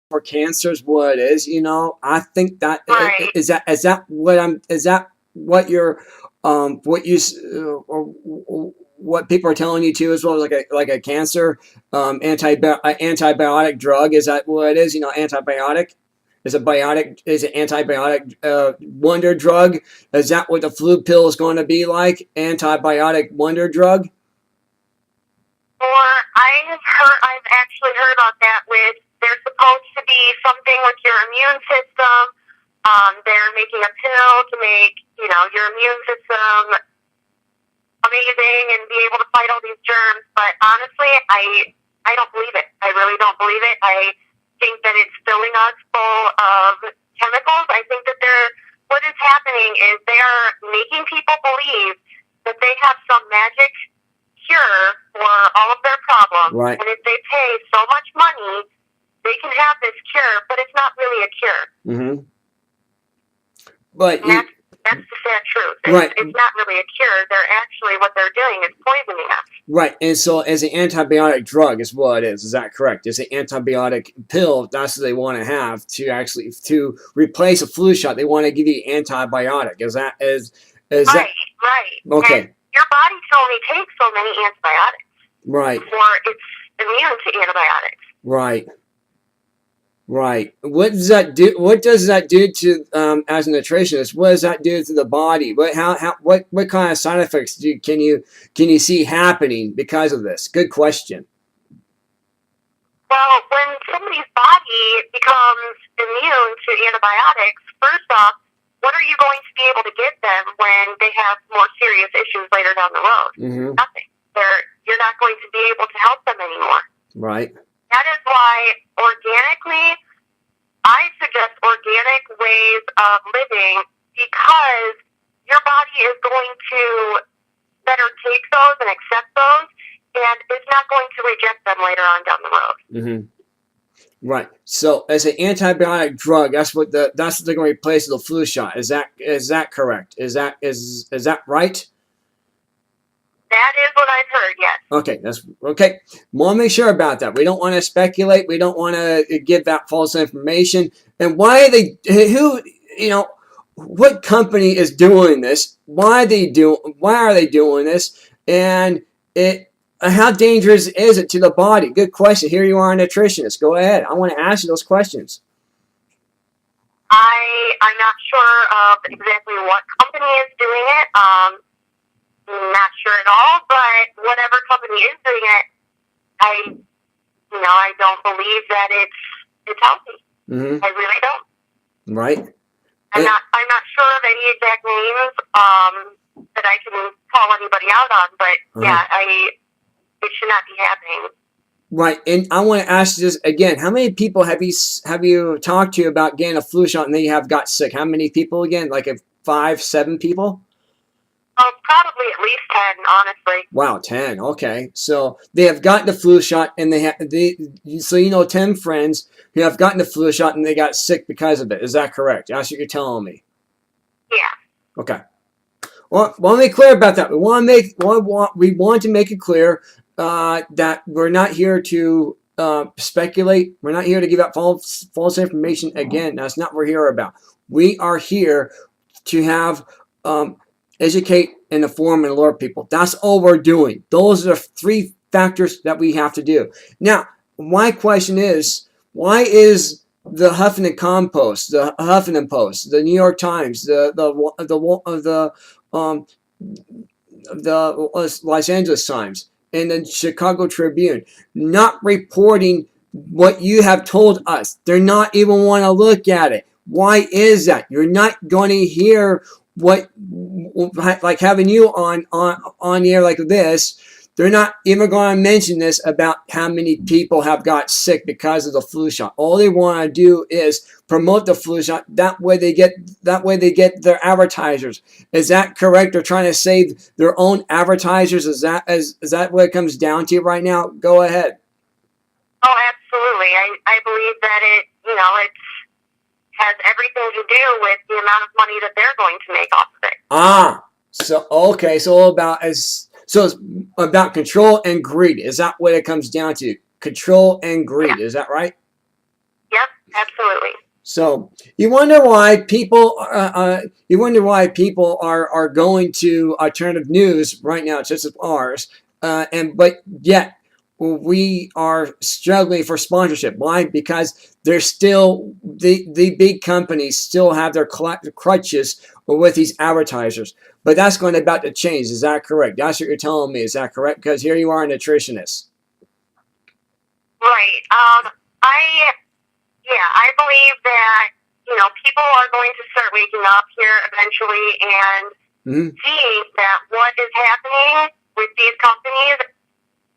for cancer is what it is. I think that Right. is that what you're what you what people are telling you too, as well, as like a cancer antibiotic drug. Is that what it is? Antibiotic is a biotic is an antibiotic wonder drug. Is that what the flu pill is going to be like? Antibiotic wonder drug? Or I've actually heard about that. With there's supposed to be something with your immune system. They're making a pill to make your immune system amazing and be able to fight all these germs. But honestly, I don't believe it. I really don't believe it. I think that it's filling us full of chemicals. I think that what is happening is they are making people believe that they have some magic cure for all of their problems. Right. And if they pay so much money, they can have this cure, but it's not really a cure. Mm-hmm. But that's the sad truth. Right. It's not really a cure. What they're doing is poisoning us. Right. And so as an antibiotic drug is what it is. Is that correct? It's an antibiotic pill. That's what they want to have to replace a flu shot. They want to give you antibiotic. Is that right? That right? Okay. And your body can only take so many antibiotics. Right. Before it's immune to antibiotics. Right. Right. What does that do? What does that do to as a nutritionist? What does that do to the body? What kind of side effects can you see happening because of this? Good question. Well, when somebody's body becomes immune to antibiotics, first off, what are you going to be able to give them when they have more serious issues later down the road? Mm-hmm. Nothing. You're not going to be able to help them anymore. Right. That is why I suggest organic ways of living, because your body is going to better take those and accept those, and it's not going to reject them later on down the road. Mm-hmm. Right. So as an antibiotic drug, that's what they're going to replace the flu shot. Is that correct? Is that right? That is what I've heard, yes. Okay, that's okay. Want to make sure about that. We don't want to speculate. We don't want to give that false information. And why are they? What company is doing this? Why are they doing this? And how dangerous is it to the body? Good question. Here you are, a nutritionist. Go ahead. I want to ask you those questions. I'm not sure of exactly what company is doing it. Not sure at all, but whatever company is doing it, I don't believe that it's healthy. Mm-hmm. I really don't. Right. I'm not sure of any exact names that I can call anybody out on, but yeah, it should not be happening. Right, and I want to ask you this again: how many people have you talked to about getting a flu shot and they have got sick? How many people again? Like 5, 7 people? Probably at least 10, honestly. Wow, 10. Okay, so they have gotten the flu shot, and so 10 friends who have gotten the flu shot and they got sick because of it. Is that correct? That's what you're telling me. Yeah. Okay. Well, I want to be clear about that. We want to make it clear that we're not here to speculate. We're not here to give out false information. Again, that's not what we're here about. We are here to have educate and inform and alert people. That's all we're doing. Those are the 3 factors that we have to do. Now, my question is, why is the Huffington Post, the Huffington Post, the New York Times, the Los Angeles Times, and the Chicago Tribune not reporting what you have told us? They're not even want to look at it. Why is that? You're not going to hear what, like having you on the air like this. They're not even going to mention this about how many people have got sick because of the flu shot. All they want to do is promote the flu shot. That way they get their advertisers. Is that correct? They're trying to save their own advertisers. Is that what it comes down to right now? Go ahead. Oh, absolutely. I believe that it has everything to do with the amount of money that they're going to make off of it. So okay, so it's about control and greed. Is that what it comes down to? Control and greed. Yeah. Is that right? Yep. So you wonder why people are going to alternative news right now, just as ours, but yet we are struggling for sponsorship. Why? Because there's still the big companies still have their crutches with these advertisers. But that's going to about to change. Is that correct? That's what you're telling me. Is that correct? Because here you are, a nutritionist. Right. I believe that, people are going to start waking up here eventually and seeing that what is happening with these companies,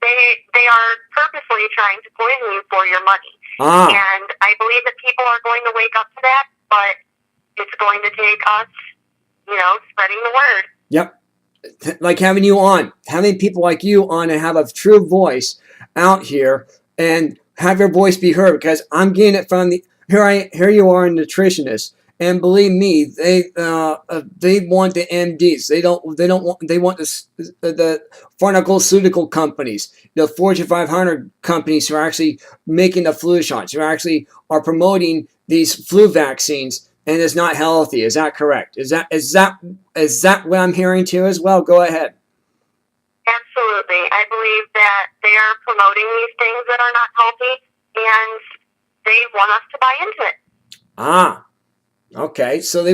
they are purposely trying to poison you for your money. And I believe that people are going to wake up to that, but it's going to take us, spreading the word. Yep. Like having you on, having people like you on and have a true voice out here and have your voice be heard, because I'm getting it from here you are, a nutritionist, and believe me, they want the MDs. They want the pharmaceutical companies, the Fortune 500 companies who are actually making the flu shots, who actually are promoting these flu vaccines, and it's not healthy. Is that correct? Is that what I'm hearing too as well? Go ahead. Absolutely. I believe that they are promoting these things that are not healthy, and they want us to buy into it. Okay. So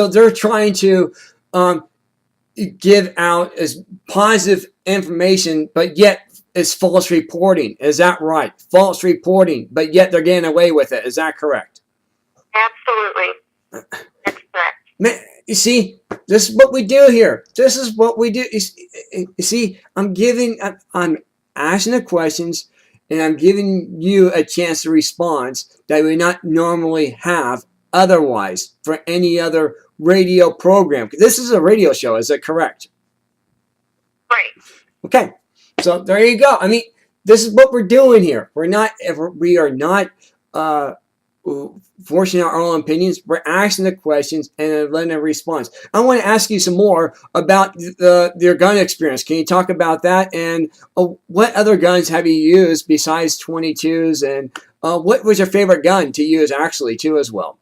they're trying to give out as positive information, but yet it's false reporting. Is that right? False reporting, but yet they're getting away with it. Is that correct? Absolutely. That's correct. Man, you see, this is what we do here. This is what we do. You see, I'm asking the questions, and I'm giving you a chance to respond that we not normally have otherwise for any other radio program. This is a radio show. Is that correct? Right. Okay. So there you go. I mean, this is what we're doing here. We are not forcing our own opinions. We're asking the questions and letting a response. I want to ask you some more about your gun experience. Can you talk about that? And what other guns have you used besides 22s? And what was your favorite gun to use actually too as well?